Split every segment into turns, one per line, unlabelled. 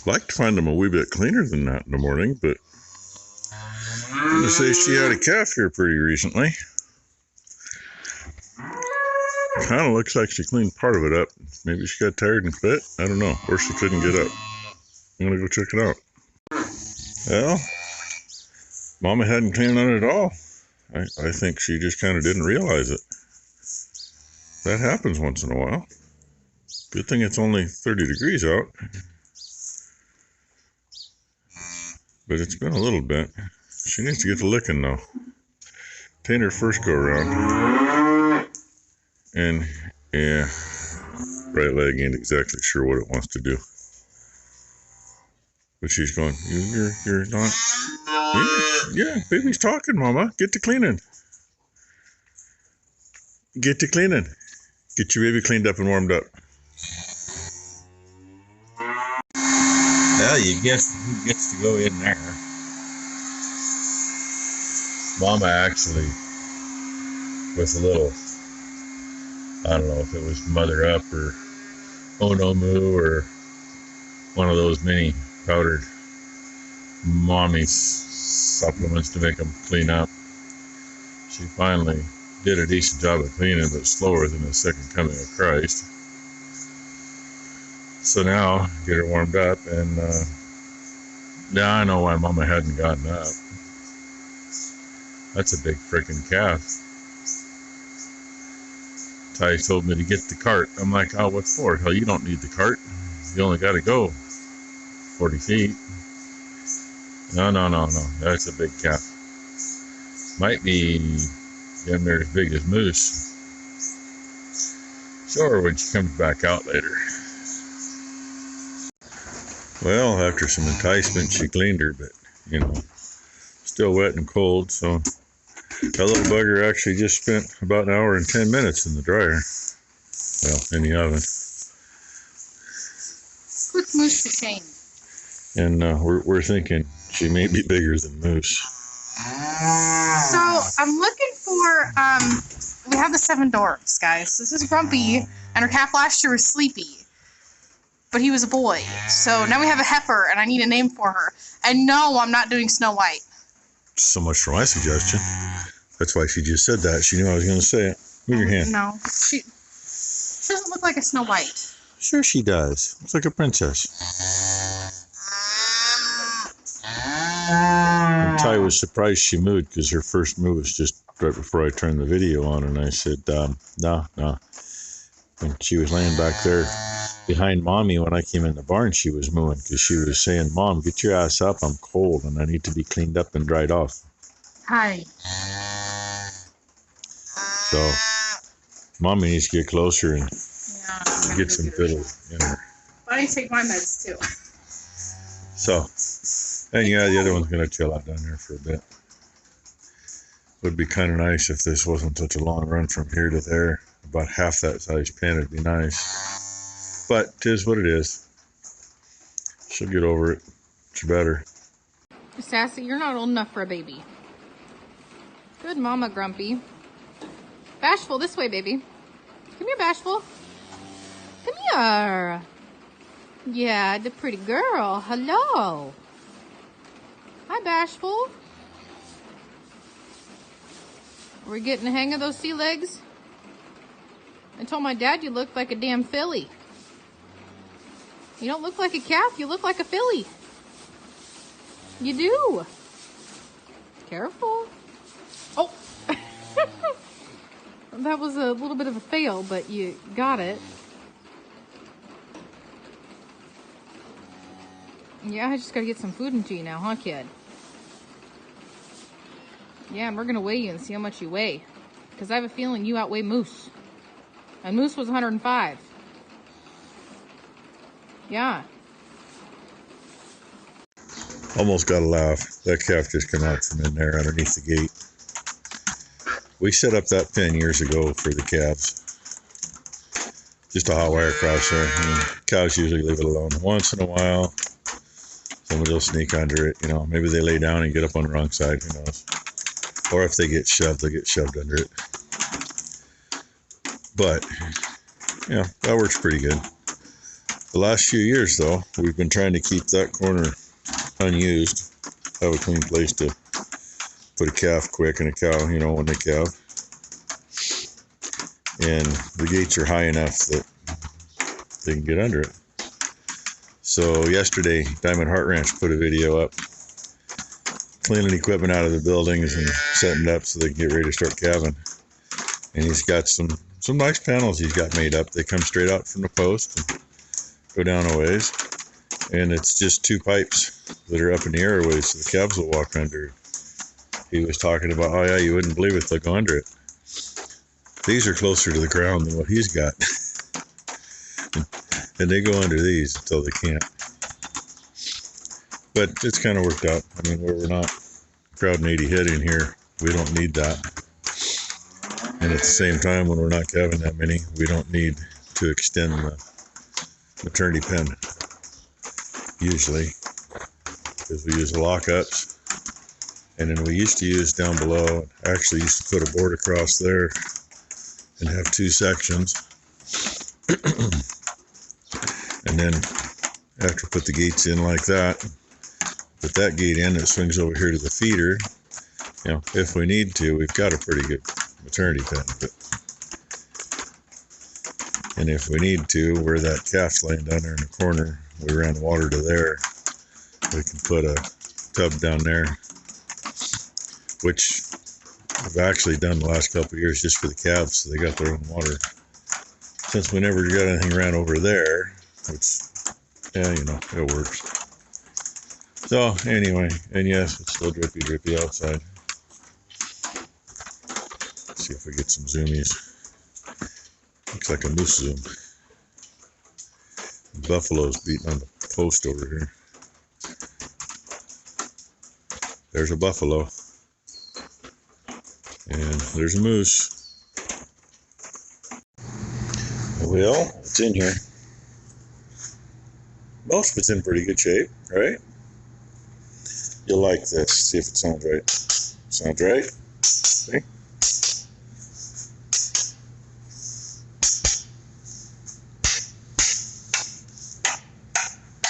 Like to find them a wee bit cleaner than that in the morning, but I'm going to say she had a calf here pretty recently. Kind of looks like she cleaned part of it up. Maybe she got tired and quit. I don't know. Or she couldn't get up. I'm going to go check it out. Well, Mama hadn't cleaned on it at all. I think she just kind of didn't realize it. That happens once in a while. Good thing it's only 30 degrees out. But it's been a little bit. She needs to get to licking though. Tained her first go around. And yeah, right leg ain't exactly sure what it wants to do. But she's going, you're not. Yeah, baby's talking, Mama. Get to cleaning. Get to cleaning. Get your baby cleaned up and warmed up. Well, you guess who gets to go in there? Mama actually was a little, I don't know if it was Mother Up or Ono Moo or one of those mini powdered mommy supplements to make them clean up. She finally did a decent job of cleaning, but slower than the second coming of Christ. So now, get her warmed up, and now I know why Mama hadn't gotten up. That's a big frickin' calf. Ty told me to get the cart. I'm like, oh, what for? Hell, you don't need the cart. You only got to go 40 feet. No. That's a big calf. Might be damn near as big as Moose. Show her when she comes back out later. Well, after some enticement, she cleaned her, but, you know, still wet and cold, so that little bugger actually just spent about an hour and 10 minutes in the dryer. Well, in the oven.
What's Moose the same?
And we're thinking she may be bigger than Moose.
So I'm looking for, we have the 7 dwarfs, guys. This is Grumpy, and her calf last year was Sleepy. But he was a boy. So now we have a heifer, and I need a name for her. And no, I'm not doing Snow White.
So much for my suggestion. That's why she just said that. She knew I was going to say it. Move your hand.
No, she doesn't look like a Snow White.
Sure she does. Looks like a princess. And Ty was surprised she moved because her first move was just right before I turned the video on, and I said, no. And she was laying back there behind Mommy when I came in the barn. She was mooing because she was saying, Mom, get your ass up. I'm cold and I need to be cleaned up and dried off.
Hi.
So Mommy needs to get closer and get some fiddle in her.
I need to take my meds too.
So, and yeah, the other one's going to chill out down there for a bit. Would be kind of nice if this wasn't such a long run from here to there. About half that size pen would be nice. But 'tis what it is. She'll get over it. It's better.
Sassy, you're not old enough for a baby. Good mama, Grumpy. Bashful, this way, baby. Come here, Bashful. Come here. Yeah, the pretty girl. Hello. Hi, Bashful. We're getting the hang of those sea legs. I told my dad you looked like a damn filly. You don't look like a calf, you look like a filly. You do. Careful. Oh. That was a little bit of a fail, but you got it. Yeah, I just gotta get some food into you now, huh, kid? Yeah, and we're gonna weigh you and see how much you weigh. Because I have a feeling you outweigh Moose. And Moose was 105. Yeah.
Almost got a laugh. That calf just came out from in there underneath the gate. We set up that pen years ago for the calves. Just a hot wire cross there. Cows usually leave it alone. Once in a while, somebody will sneak under it. You know, maybe they lay down and get up on the wrong side. Who knows? Or if they get shoved, they get shoved under it. But, yeah, that works pretty good. The last few years, though, we've been trying to keep that corner unused, have a clean place to put a calf quick and a cow, you know, when they calve. And the gates are high enough that they can get under it. So yesterday, Diamond Heart Ranch put a video up cleaning equipment out of the buildings and setting it up so they can get ready to start calving. And he's got some nice panels he's got made up. They come straight out from the post and go down a ways. And it's just two pipes that are up in the airways so the calves will walk under. He was talking about, oh yeah, you wouldn't believe it, they'll go under it. These are closer to the ground than what he's got. And they go under these until they can't. But it's kind of worked out. I mean, where we're not crowding 80 head in here, we don't need that. And at the same time, when we're not calving that many, we don't need to extend the maternity pen, usually, because we use the lockups. And then we used to use down below, actually used to put a board across there and have two sections. And then after put the gates in like that, put that gate in, it swings over here to the feeder. You know, if we need to, we've got a pretty good maternity pen. And if we need to, where that calf's laying down there in the corner, we ran the water to there. We can put a tub down there, which I've actually done the last couple of years just for the calves, so they got their own water. Since we never got anything ran over there, which, yeah, you know, it works. So, anyway, and yes, it's still drippy outside. Let's see if we get some zoomies. Looks like a moose zoom. The buffalo's beating on the post over here. There's a buffalo. And there's a moose. Well, it's in here. Most of it's in pretty good shape, right? You'll like this. See if it sounds right. Sounds right? See?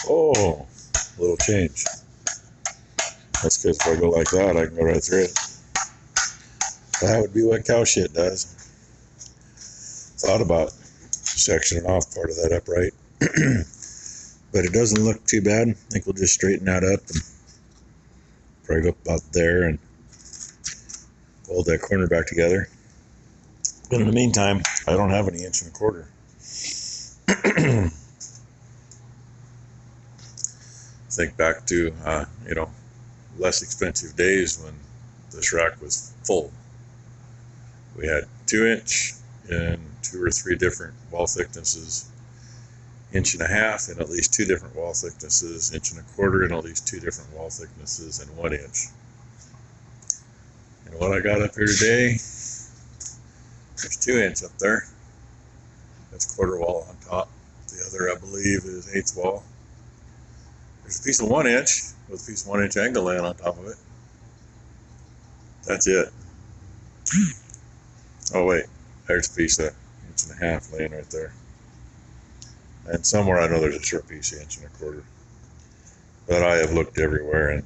Oh, a little change. That's because if I go like that, I can go right through it. That would be what cow shit does. Thought about sectioning off part of that upright. But it doesn't look too bad. I think we'll just straighten that up and probably go about there and hold that corner back together. But in the meantime, I don't have any 1.25 inches. Think back to, you know, less expensive days when this rack was full. We had 2-inch and 2 or 3 different wall thicknesses, 1.5 and at least 2 different wall thicknesses, 1.25 and at least 2 different wall thicknesses, and 1 inch. And what I got up here today, there's 2 inch up there. That's quarter wall on top. The other, I believe, is 1/8 wall. There's a piece of 1 inch with a piece of 1 inch angle laying on top of it. That's it. Oh wait, there's a piece of 1.5 laying right there. And somewhere I know there's a short piece of 1.25. But I have looked everywhere and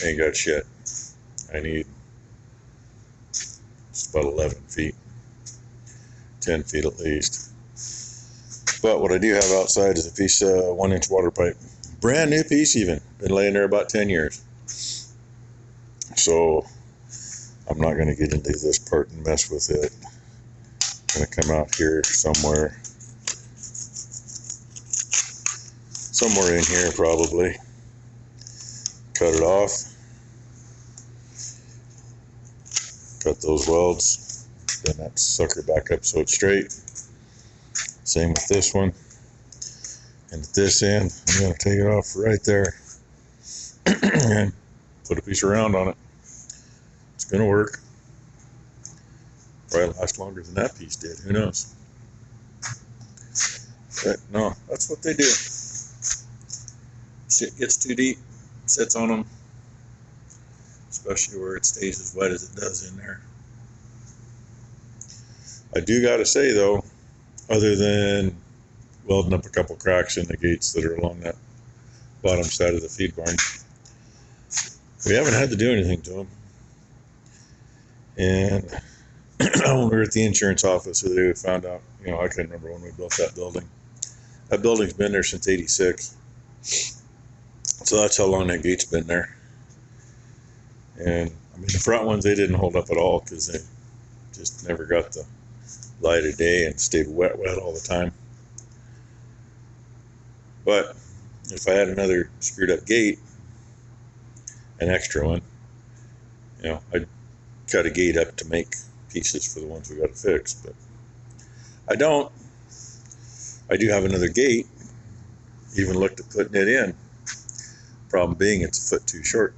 ain't got shit. I need just about 11 feet. 10 feet at least. But what I do have outside is a piece of 1-inch water pipe. Brand new piece even. Been laying there about 10 years. So I'm not going to get into this part and mess with it. I'm going to come out here somewhere in here probably. Cut it off. Cut those welds. Then that sucker back up so it's straight. Same with this one. And at this end, I'm going to take it off right there and put a piece of round on it. It's going to work. Probably last longer than that piece did. Who knows? But no, that's what they do. Shit gets too deep, sits on them, especially where it stays as wet as it does in there. I do got to say though, other than welding up a couple cracks in the gates that are along that bottom side of the feed barn. We haven't had to do anything to them. And when we were at the insurance office the other day, we found out, I can't remember when we built that building. That building's been there since '86. So that's how long that gate's been there. And I mean, the front ones, they didn't hold up at all because they just never got the light of day and stayed wet all the time. But if I had another screwed up gate, an extra one, I'd cut a gate up to make pieces for the ones we got to fix. But I don't. I do have another gate. Even looked at putting it in. Problem being, it's a foot too short.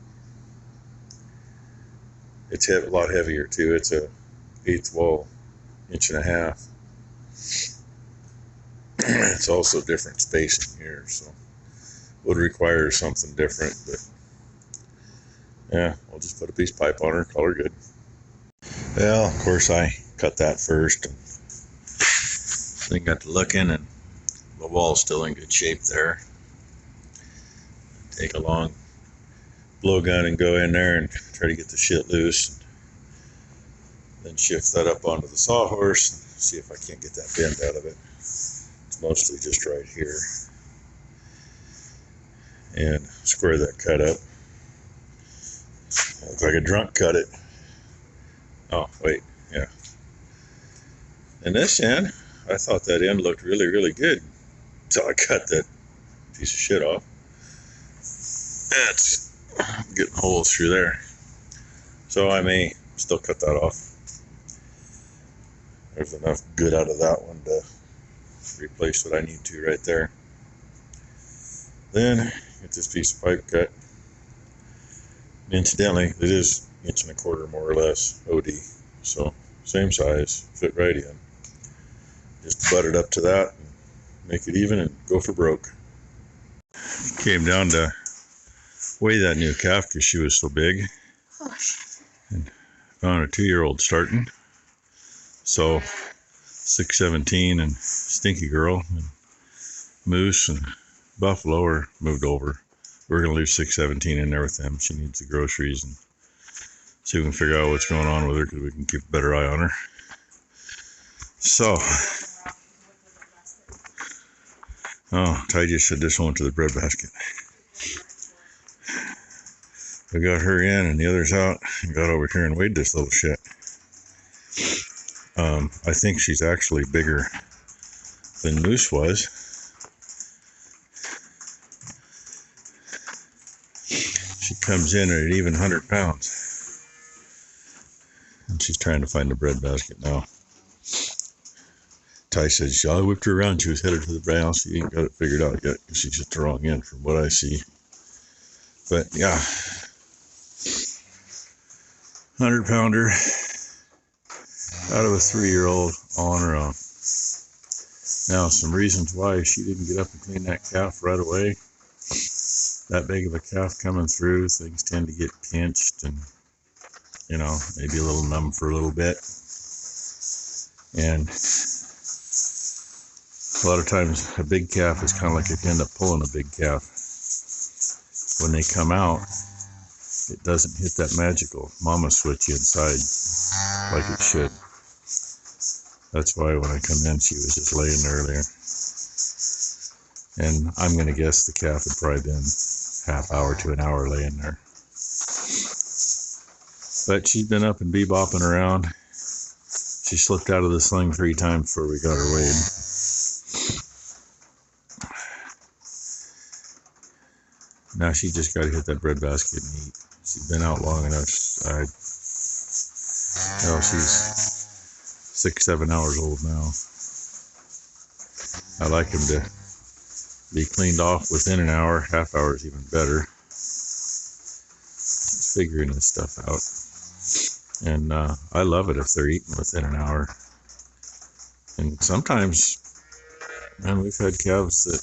It's a lot heavier too. It's a 1/8 wall, 1.5 inches. It's also different spacing here, so would require something different. But yeah, we'll just put a piece of pipe on her, call her good. Well, of course, I cut that first, and then got to looking, and the wall's still in good shape there. Take a long blowgun and go in there and try to get the shit loose, and then shift that up onto the sawhorse and see if I can't get that bend out of it. It's mostly just right here, and square that cut up. Looks like a drunk cut it. Oh wait, yeah. And this end, I thought that end looked really, really good until I cut that piece of shit off. It's getting holes through there, so I may still cut that off. There's enough good out of that one to replace what I need to right there. Then get this piece of pipe cut. And incidentally, it is 1.25 inches more or less OD, so same size, fit right in. Just butt it up to that and make it even and go for broke. Came down to weigh that new calf because she was so big, and found a 2-year-old starting. So 617 and Stinky Girl and Moose and Buffalo are moved over. We're gonna leave 617 in there with them. She needs the groceries, and see if we can figure out what's going on with her because we can keep a better eye on her. So, Ty just said this one to the bread basket. We got her in and the others out, and got over here and weighed this little shit. I think she's actually bigger than Moose was. She comes in at an even 100 pounds. And she's trying to find the bread basket now. Ty says, I whipped her around. She was headed to the house. She ain't got it figured out yet because she's at the wrong end from what I see. But yeah, 100-pounder out of a 3-year-old all on her own. Now, some reasons why she didn't get up and clean that calf right away. That big of a calf coming through, things tend to get pinched and, maybe a little numb for a little bit. And a lot of times a big calf is kind of like if you end up pulling a big calf. When they come out, it doesn't hit that magical mama switch inside like it should. That's why when I come in, she was just laying there earlier. And I'm going to guess the calf had probably been half hour to an hour laying there. But she'd been up and bebopping around. She slipped out of the sling 3 times before we got her weighed. Now she just got to hit that bread basket and eat. She's been out long enough. She's 6-7 hours old now. I like them to be cleaned off within an hour. Half hour is even better. She's figuring this stuff out. And I love it if they're eating within an hour. And sometimes, man, we've had calves that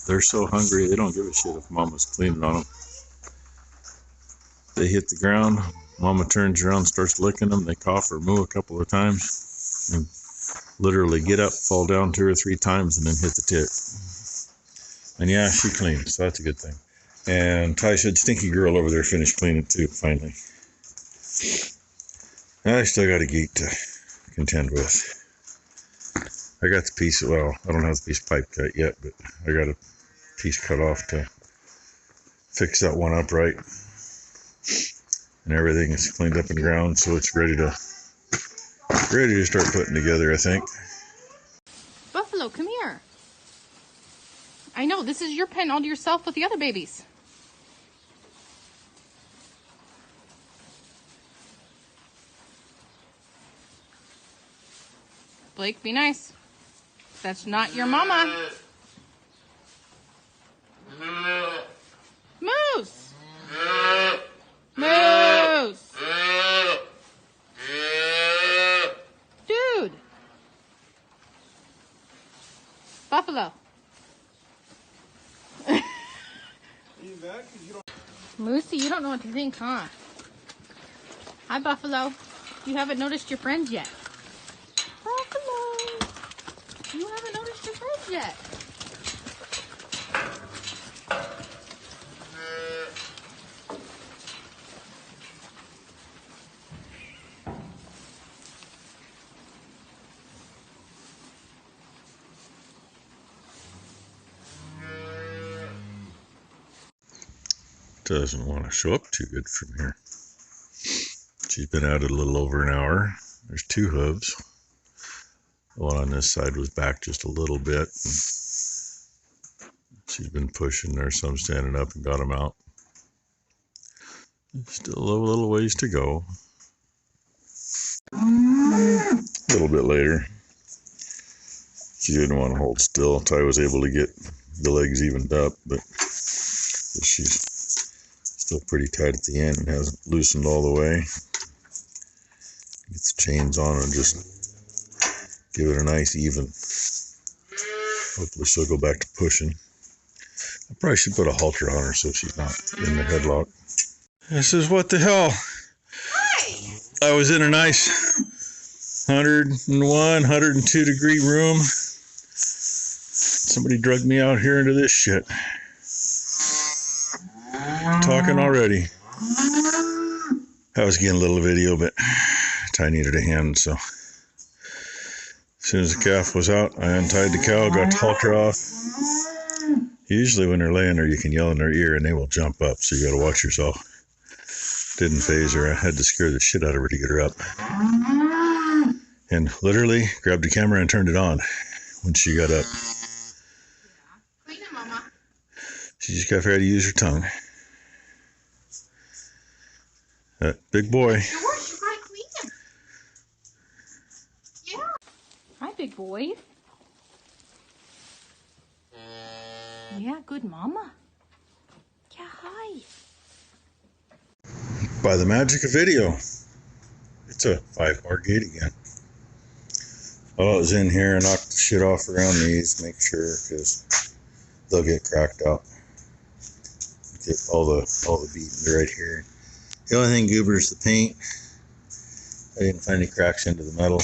they're so hungry they don't give a shit if mama's cleaning on them. They hit the ground, mama turns around and starts licking them. They cough or moo a couple of times, and literally get up, fall down 2 or 3 times, and then hit the tip. And yeah, she cleaned, so that's a good thing. And Ty said, Stinky Girl over there finished cleaning too, finally. I still got a gate to contend with. I got the piece, well, I don't have the piece of pipe cut yet, but I got a piece cut off to fix that one upright. And everything is cleaned up and ground, so it's ready to start putting together, I think.
Buffalo, come here. I know, this is your pen all to yourself with the other babies. Blake, be nice. That's not your mama. Moose! Moose! Dude! Buffalo. Moosey, you don't know what to think, huh? Hi, Buffalo. You haven't noticed your friends yet. Buffalo! You haven't noticed your friends yet.
Doesn't want to show up too good from here. She's been at it a little over an hour. There's 2 hooves. The one on this side was back just a little bit. She's been pushing. There's some standing up and got them out. Still a little ways to go. A little bit later. She didn't want to hold still. Ty was able to get the legs evened up, but she's still pretty tight at the end and hasn't loosened all the way. Get the chains on and just give it a nice even. Hopefully she'll go back to pushing. I probably should put a halter on her so she's not in the headlock. This is what the hell.
Hi!
I was in a nice 101, 102 degree room. Somebody drugged me out here into this shit. Talking already. I was getting a little video, but Ty needed a hand, so as soon as the calf was out, I untied the cow, got the halter off. Usually when they're laying there, you can yell in their ear and they will jump up, so you gotta watch yourself. Didn't phase her. I had to scare the shit out of her to get her up. And literally grabbed the camera and turned it on when she got up.
Clean it, Mama.
She just got ready to use her tongue. That big boy.
George, you gotta clean him. Yeah. Hi, big boy. Yeah, good mama. Yeah, hi.
By the magic of video, it's a 5-bar gate again. Well, I was in here and knocked the shit off around these, make sure, because they'll get cracked out. Get all the beating right here. The only thing goober is the paint. I didn't find any cracks into the metal.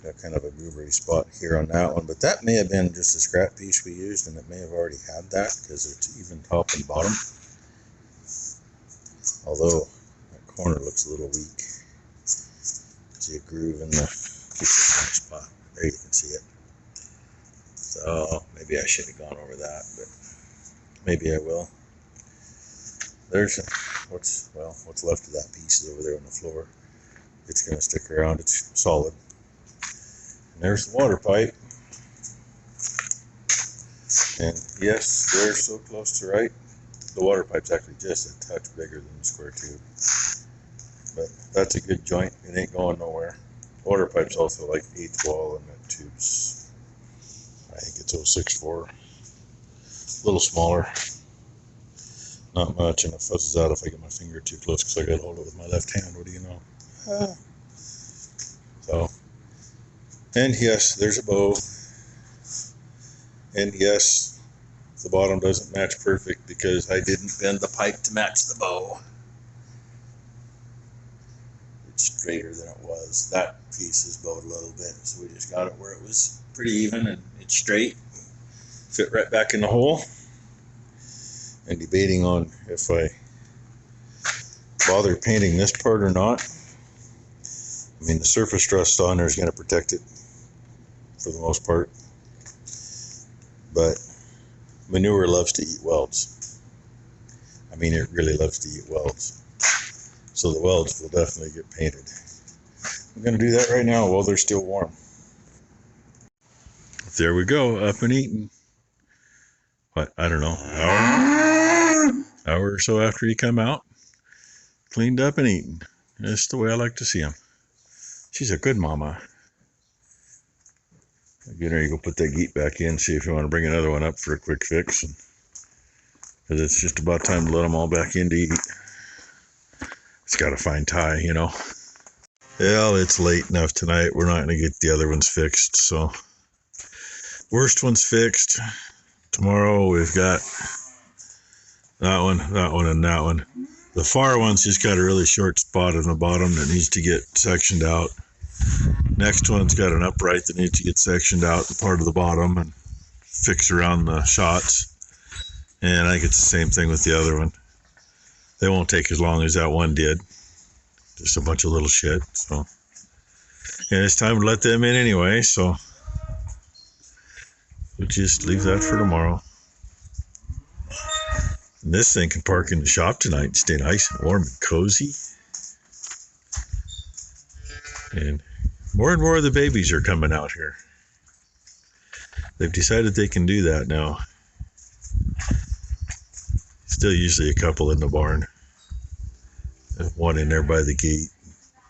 Got kind of a goobery spot here on that one, but that may have been just a scrap piece we used, and it may have already had that because it's even top and bottom. Although that corner looks a little weak. See a groove in the spot. There you can see it. So maybe I should have gone over that, but maybe I will. There's what's left of that piece is over there on the floor. It's going to stick around. It's solid. And there's the water pipe. And yes, they're so close to right. The water pipe's actually just a touch bigger than the square tube. But that's a good joint. It ain't going nowhere. The water pipe's also like 8th wall, and that tube's, I think it's 0.64. A little smaller. Not much, and it fuzzes out if I get my finger too close because I got to hold it with my left hand. What do you know? So, and yes, there's a bow. And yes, the bottom doesn't match perfect because I didn't bend the pipe to match the bow. straighter than it was. That piece is bowed a little bit, so we just got it where it was pretty even and it's straight. Fit right back in the hole. And debating on if I bother painting this part or not. I mean, the surface rust on there is going to protect it for the most part. But manure loves to eat welds. I mean, it really loves to eat welds. So the welds will definitely get painted. I'm going to do that right now while they're still warm. There we go, up and eating. What, I don't know, hour or so after you come out. Cleaned up and eaten. That's the way I like to see them. She's a good mama. Get her, you go put that geet back in, see if you want to bring another one up for a quick fix. Because it's just about time to let them all back in to eat. It's got to find Ty, you know. Well, it's late enough tonight. We're not going to get the other ones fixed. So, worst one's fixed. Tomorrow we've got that one, and that one. The far one's just got a really short spot on the bottom that needs to get sectioned out. Next one's got an upright that needs to get sectioned out part of the bottom and fix around the shots. And I think it's the same thing with the other one. They won't take as long as that one did. Just a bunch of little shit. So, and it's time to let them in anyway. So we'll just leave that for tomorrow. And this thing can park in the shop tonight and stay nice and warm and cozy. And more of the babies are coming out here. They've decided they can do that now. Still usually a couple in the barn. One in there by the gate.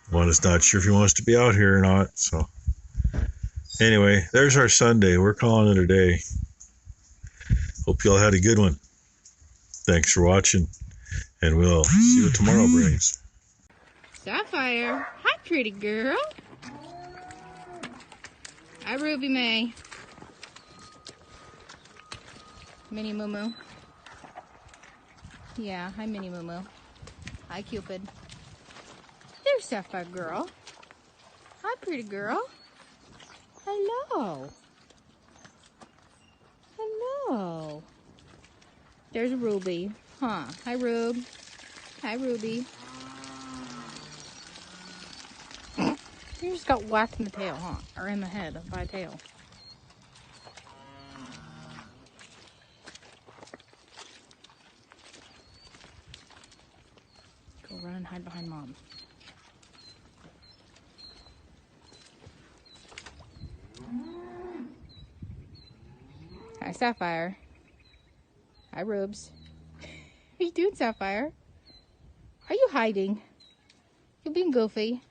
One is not sure if he wants to be out here or not. So anyway, there's our Sunday. We're calling it a day. Hope y'all had a good one. Thanks for watching. And we'll see what tomorrow brings.
Sapphire. Hi, pretty girl. Hi, Ruby May. Minnie Moo Moo. Yeah, hi, Minnie Moo Moo. Hi, Cupid. There's Sapphire girl. Hi, pretty girl. Hello. Hello. There's Ruby. Huh. Hi, Rube. Hi, Ruby. You just got whacked in the tail, huh? Or in the head by a tail. Go run and hide behind Mom. Hi, Sapphire. Hi, Rubes. What are you doing, Sapphire? Are you hiding? You're being goofy.